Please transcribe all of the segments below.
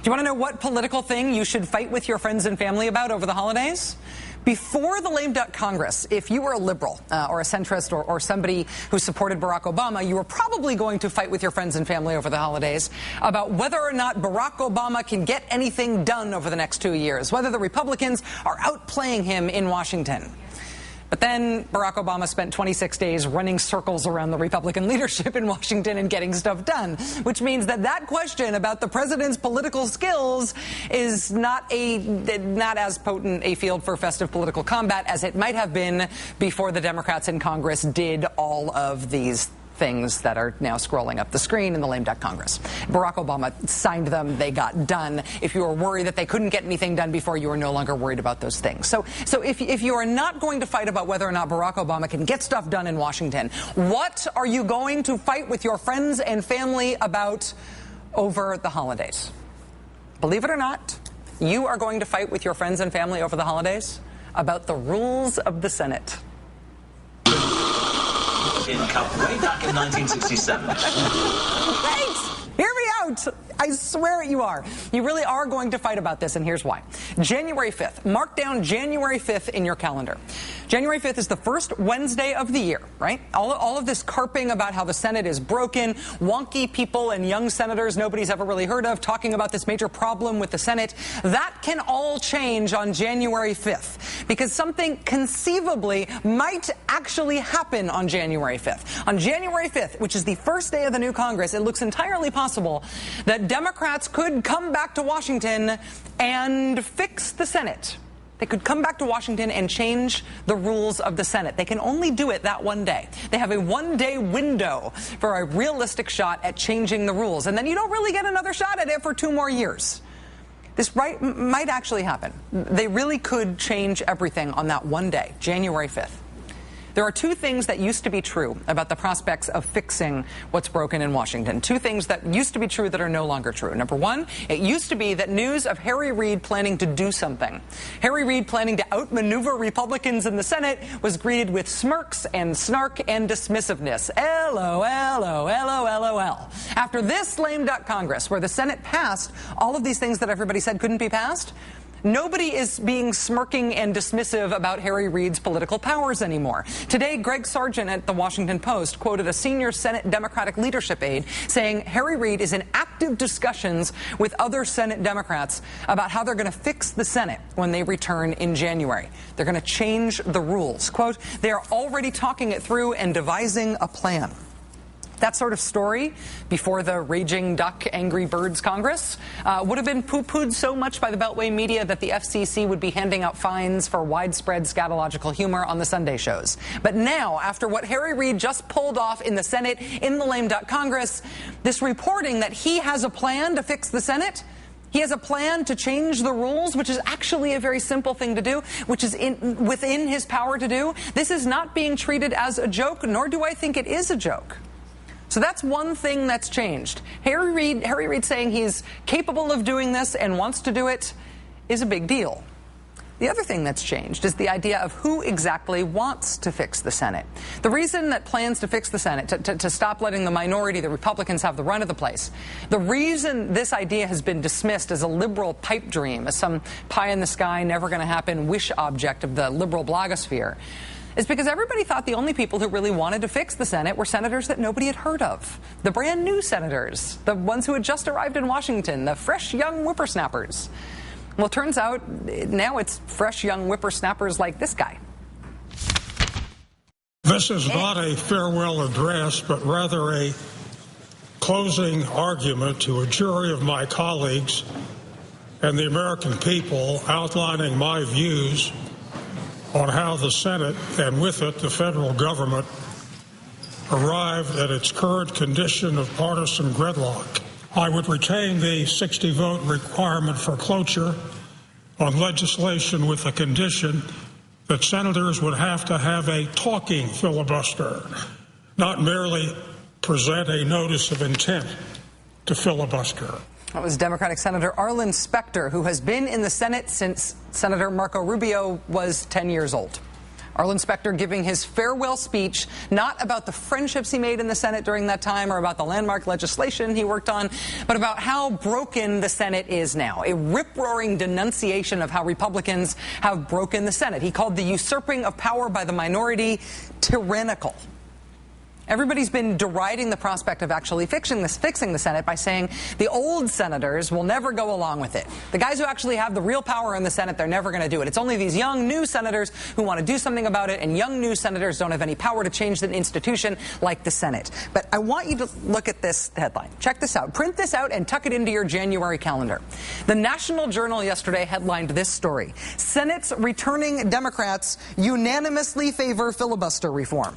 you want to know what political thing you should fight with your friends and family about over the holidays? Before the lame duck Congress, if you were a liberal or a centrist or somebody who supported Barack Obama, you were probably going to fight with your friends and family over the holidays about whether or not Barack Obama can get anything done over the next 2 years, whether the Republicans are outplaying him in Washington. But then Barack Obama spent 26 days running circles around the Republican leadership in Washington and getting stuff done, which means that question about the president's political skills is not as potent a field for festive political combat as it might have been before the Democrats in Congress did all of these things that are now scrolling up the screen in the lame duck Congress. Barack Obama signed them. They got done. If you were worried that they couldn't get anything done before, you are no longer worried about those things. So if you are not going to fight about whether or not Barack Obama can get stuff done in Washington, what are you going to fight with your friends and family about over the holidays? Believe it or not, you are going to fight with your friends and family over the holidays about the rules of the Senate. In Cup way back in 1967. Right! Hear me out! I swear you are. You really are going to fight about this, and here's why. January 5th. Mark down January 5th in your calendar. January 5th is the first Wednesday of the year, right? All of this carping about how the Senate is broken, wonky people and young senators nobody's ever really heard of talking about this major problem with the Senate, that can all change on January 5th because something conceivably might actually happen on January 5th. On January 5th, which is the first day of the new Congress, it looks entirely possible that Democrats could come back to Washington and fix the Senate. They could come back to Washington and change the rules of the Senate. They can only do it that one day. They have a one-day window for a realistic shot at changing the rules. And then you don't really get another shot at it for 2 more years. This might actually happen. They really could change everything on that one day, January 5th. There are 2 things that used to be true about the prospects of fixing what's broken in Washington. 2 things that used to be true that are no longer true. Number 1, it used to be that news of Harry Reid planning to do something, Harry Reid planning to outmaneuver Republicans in the Senate, was greeted with smirks and snark and dismissiveness. LOL. After this lame duck Congress, where the Senate passed all of these things that everybody said couldn't be passed, nobody is being smirking and dismissive about Harry Reid's political powers anymore. Today, Greg Sargent at the Washington Post quoted a senior Senate Democratic leadership aide saying Harry Reid is in active discussions with other Senate Democrats about how they're going to fix the Senate when they return in January. They're going to change the rules. Quote, they are already talking it through and devising a plan. That sort of story, before the raging duck, angry birds Congress, would have been poo-pooed so much by the Beltway media that the FCC would be handing out fines for widespread scatological humor on the Sunday shows. But now, after what Harry Reid just pulled off in the Senate, in the lame duck Congress, this reporting that he has a plan to fix the Senate, he has a plan to change the rules, which is actually a very simple thing to do, which is within his power to do. This is not being treated as a joke, nor do I think it is a joke. So that's one thing that's changed. Harry Reid saying he's capable of doing this and wants to do it is a big deal. The other thing that's changed is the idea of who exactly wants to fix the Senate. The reason that plans to fix the Senate, to stop letting the minority, the Republicans, have the run of the place, the reason this idea has been dismissed as a liberal pipe dream, as some pie-in-the-sky, never-going-to-happen wish object of the liberal blogosphere, is because everybody thought the only people who really wanted to fix the Senate were senators that nobody had heard of. The brand new senators, the ones who had just arrived in Washington, the fresh young whippersnappers. Well, it turns out now it's fresh young whippersnappers like this guy. This is not a farewell address, but rather a closing argument to a jury of my colleagues and the American people, outlining my views on how the Senate, and with it the federal government, arrived at its current condition of partisan gridlock. I would retain the 60-vote requirement for cloture on legislation with the condition that senators would have to have a talking filibuster, not merely present a notice of intent to filibuster. That was Democratic Senator Arlen Specter, who has been in the Senate since Senator Marco Rubio was 10 years old. Arlen Specter giving his farewell speech, not about the friendships he made in the Senate during that time or about the landmark legislation he worked on, but about how broken the Senate is now. A rip-roaring denunciation of how Republicans have broken the Senate. He called the usurping of power by the minority tyrannical. Everybody's been deriding the prospect of actually fixing the Senate by saying the old senators will never go along with it. The guys who actually have the real power in the Senate, they're never going to do it. It's only these young new senators who want to do something about it, and young new senators don't have any power to change an institution like the Senate. But I want you to look at this headline. Check this out. Print this out and tuck it into your January calendar. The National Journal yesterday headlined this story: Senate's returning Democrats unanimously favor filibuster reform.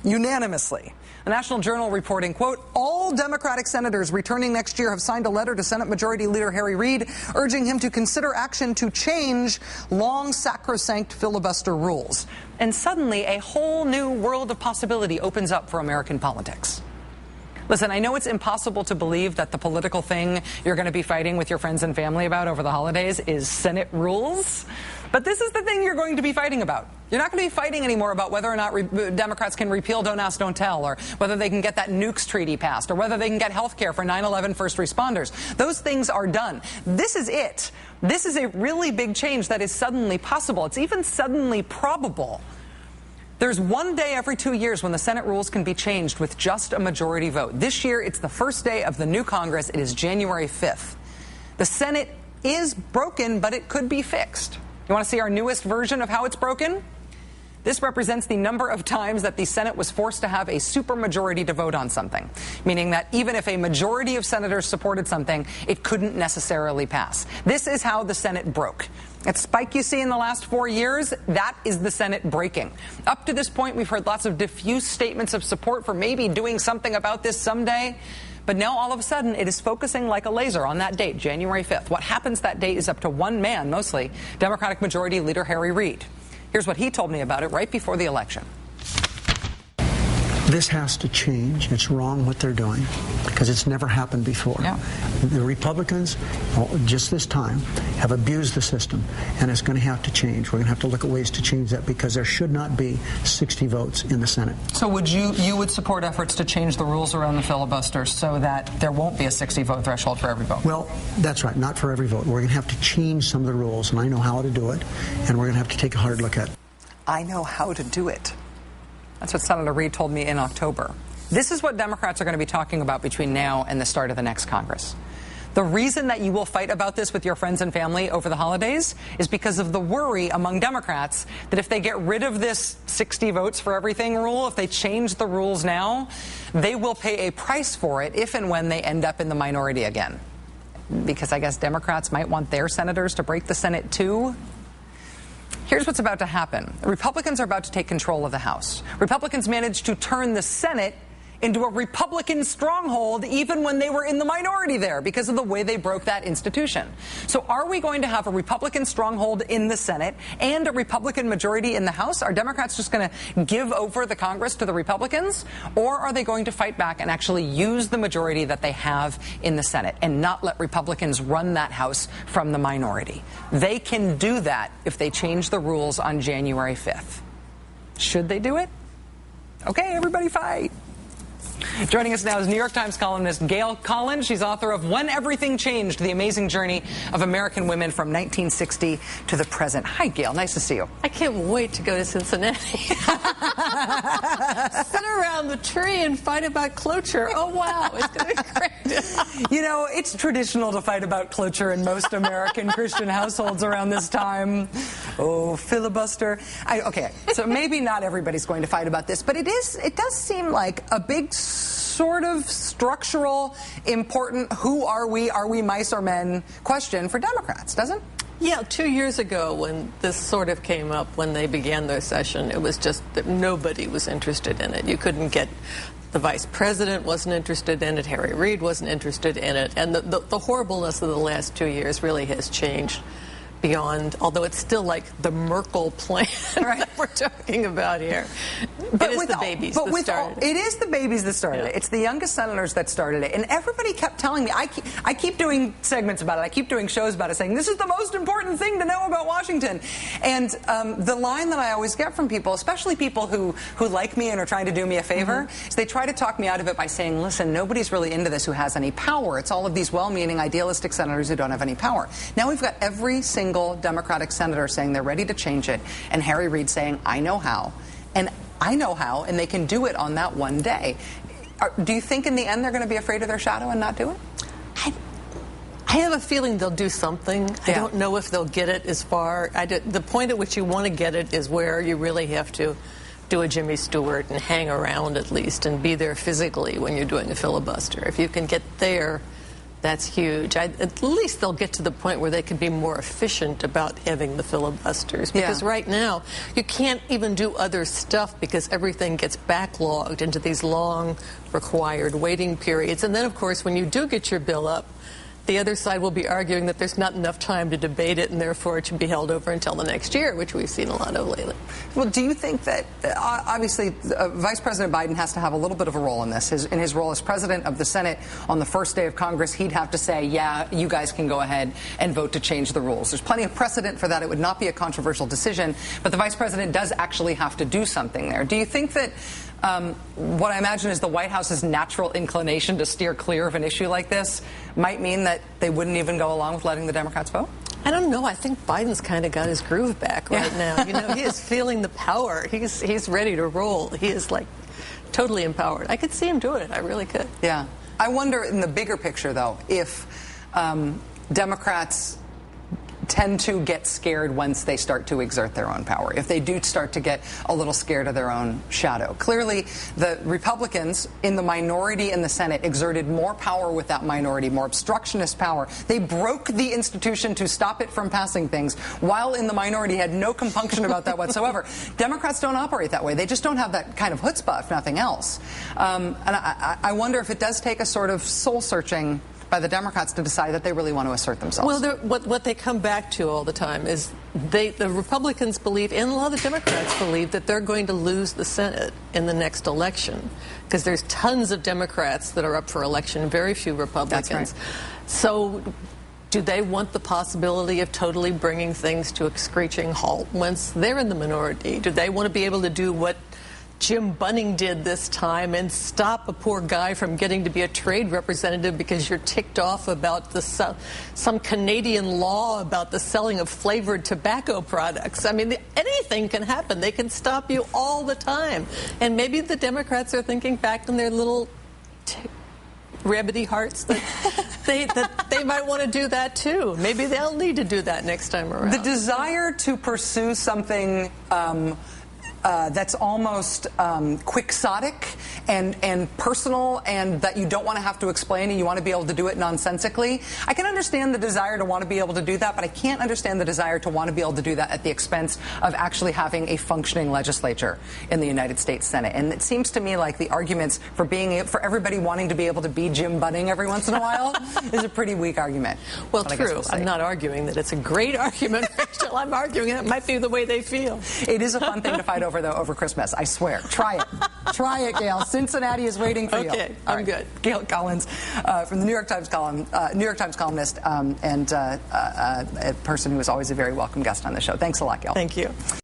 Unanimously. The National Journal reporting, quote, all Democratic senators returning next year have signed a letter to Senate Majority Leader Harry Reid urging him to consider action to change long sacrosanct filibuster rules. And suddenly a whole new world of possibility opens up for American politics. Listen, I know it's impossible to believe that the political thing you're going to be fighting with your friends and family about over the holidays is Senate rules. But this is the thing you're going to be fighting about. You're not going to be fighting anymore about whether or not Democrats can repeal Don't Ask, Don't Tell, or whether they can get that nukes treaty passed, or whether they can get health care for 9/11 first responders. Those things are done. This is it. This is a really big change that is suddenly possible. It's even suddenly probable. There's one day every 2 years when the Senate rules can be changed with just a majority vote. This year, it's the first day of the new Congress. It is January 5th. The Senate is broken, but it could be fixed. You want to see our newest version of how it's broken? This represents the number of times that the Senate was forced to have a supermajority to vote on something, meaning that even if a majority of senators supported something, it couldn't necessarily pass. This is how the Senate broke. That spike you see in the last 4 years, that is the Senate breaking. Up to this point, we've heard lots of diffuse statements of support for maybe doing something about this someday. But now, all of a sudden, it is focusing like a laser on that date, January 5th. What happens that day is up to one man, mostly, Democratic Majority Leader Harry Reid. Here's what he told me about it right before the election. This has to change. It's wrong what they're doing because it's never happened before. Yeah. The Republicans, just this time, have abused the system, and it's going to have to change. We're going to have to look at ways to change that because there should not be 60 votes in the Senate. So would you would support efforts to change the rules around the filibuster so that there won't be a 60-vote threshold for every vote? Well, that's right. Not for every vote. We're going to have to change some of the rules, and I know how to do it, and we're going to have to take a hard look at it. I know how to do it. That's what Senator Reid told me in October. This is what Democrats are going to be talking about between now and the start of the next Congress. The reason that you will fight about this with your friends and family over the holidays is because of the worry among Democrats that if they get rid of this 60 votes for everything rule, if they change the rules now, they will pay a price for it if and when they end up in the minority again. Because I guess Democrats might want their senators to break the Senate too. Here's what's about to happen. Republicans are about to take control of the House. Republicans managed to turn the Senate into a Republican stronghold even when they were in the minority there because of the way they broke that institution. So are we going to have a Republican stronghold in the Senate and a Republican majority in the House? Are Democrats just going to give over the Congress to the Republicans? Or are they going to fight back and actually use the majority that they have in the Senate and not let Republicans run that House from the minority? They can do that if they change the rules on January 5th. Should they do it? Okay, everybody fight. Joining us now is New York Times columnist Gail Collins. She's author of When Everything Changed, The Amazing Journey of American Women from 1960 to the Present. Hi, Gail. Nice to see you. I can't wait to go to Cincinnati. Sit around the tree and fight about cloture. Oh, wow. It's going to be great. You know, it's traditional to fight about cloture in most American Christian households around this time. Oh, filibuster. Okay, so maybe not everybody's going to fight about this, but it does seem like a big sort of structural, important, who are we mice or men question for Democrats, doesn't it? Yeah, 2 years ago when this sort of came up, when they began their session, it was just that nobody was interested in it. You couldn't get, the vice president wasn't interested in it, Harry Reid wasn't interested in it, and the horribleness of the last 2 years really has changed beyond, although it's still like the Merkel plan that we're talking about here. But it is the babies that started it. It is the babies that started it. It's the youngest senators that started it. And everybody kept telling me, I keep doing segments about it, I keep doing shows about it, saying this is the most important thing to know about Washington. And the line that I always get from people, especially people who like me and are trying to do me a favor, is they try to talk me out of it by saying, listen, nobody's really into this who has any power. It's all of these well-meaning, idealistic senators who don't have any power. Now we've got every single Democratic senator saying they're ready to change it, and Harry Reid saying, I know how. And I know how, and they can do it on that one day. Do you think in the end they're going to be afraid of their shadow and not do it? I have a feeling they'll do something. I don't know if they'll get it as far. The point at which you want to get it is where you really have to do a Jimmy Stewart and hang around at least and be there physically when you're doing a filibuster. If you can get there, that's huge. At least they'll get to the point where they can be more efficient about having the filibusters. Because right now, you can't even do other stuff because everything gets backlogged into these long required waiting periods. And then, of course, when you do get your bill up, the other side will be arguing that there's not enough time to debate it and therefore it should be held over until the next year, which we've seen a lot of lately. Well, do you think that, obviously, Vice President Biden has to have a little bit of a role in this? In his role as president of the Senate on the first day of Congress, he'd have to say, yeah, you guys can go ahead and vote to change the rules. There's plenty of precedent for that. It would not be a controversial decision, but the Vice President does actually have to do something there. Do you think that what I imagine is the White House's natural inclination to steer clear of an issue like this might mean that they wouldn't even go along with letting the Democrats vote? I don't know. I think Biden's kind of got his groove back right now. You know, he is feeling the power. He's ready to roll. He is like totally empowered. I could see him doing it. I really could. Yeah. I wonder in the bigger picture, though, if Democrats tend to get scared once they start to exert their own power, if they do start to get a little scared of their own shadow. Clearly, the Republicans in the minority in the Senate exerted more power with that minority, more obstructionist power. They broke the institution to stop it from passing things, while in the minority had no compunction about that whatsoever. Democrats don't operate that way. They just don't have that kind of chutzpah, if nothing else. And I wonder if it does take a sort of soul-searching by the Democrats to decide that they really want to assert themselves. Well, what they come back to all the time is the Republicans believe, and a lot of the Democrats believe, that they're going to lose the Senate in the next election because there's tons of Democrats that are up for election, very few Republicans. That's right. So do they want the possibility of totally bringing things to a screeching halt once they're in the minority? Do they want to be able to do what Jim Bunning did this time and stop a poor guy from getting to be a trade representative because you're ticked off about some Canadian law about the selling of flavored tobacco products? I mean, anything can happen. They can stop you all the time. And maybe the Democrats are thinking back in their little rabbity hearts that they might want to do that too. Maybe they'll need to do that next time around. The desire to pursue something that's almost quixotic and personal, and that you don't want to have to explain, and you want to be able to do it nonsensically. I can understand the desire to want to be able to do that, but I can't understand the desire to want to be able to do that at the expense of actually having a functioning legislature in the United States Senate. And it seems to me like the arguments for everybody wanting to be able to be Jim Bunning every once in a while is a pretty weak argument. Well, true. I'm not arguing that it's a great argument, Rachel. I'm arguing it might be the way they feel. It is a fun thing to fight over, though, over Christmas. I swear. Try it. Try it, Gail. Cincinnati is waiting for you. Okay, I'm good. Gail Collins from the New York Times columnist and a person who is always a very welcome guest on the show. Thanks a lot, Gail. Thank you.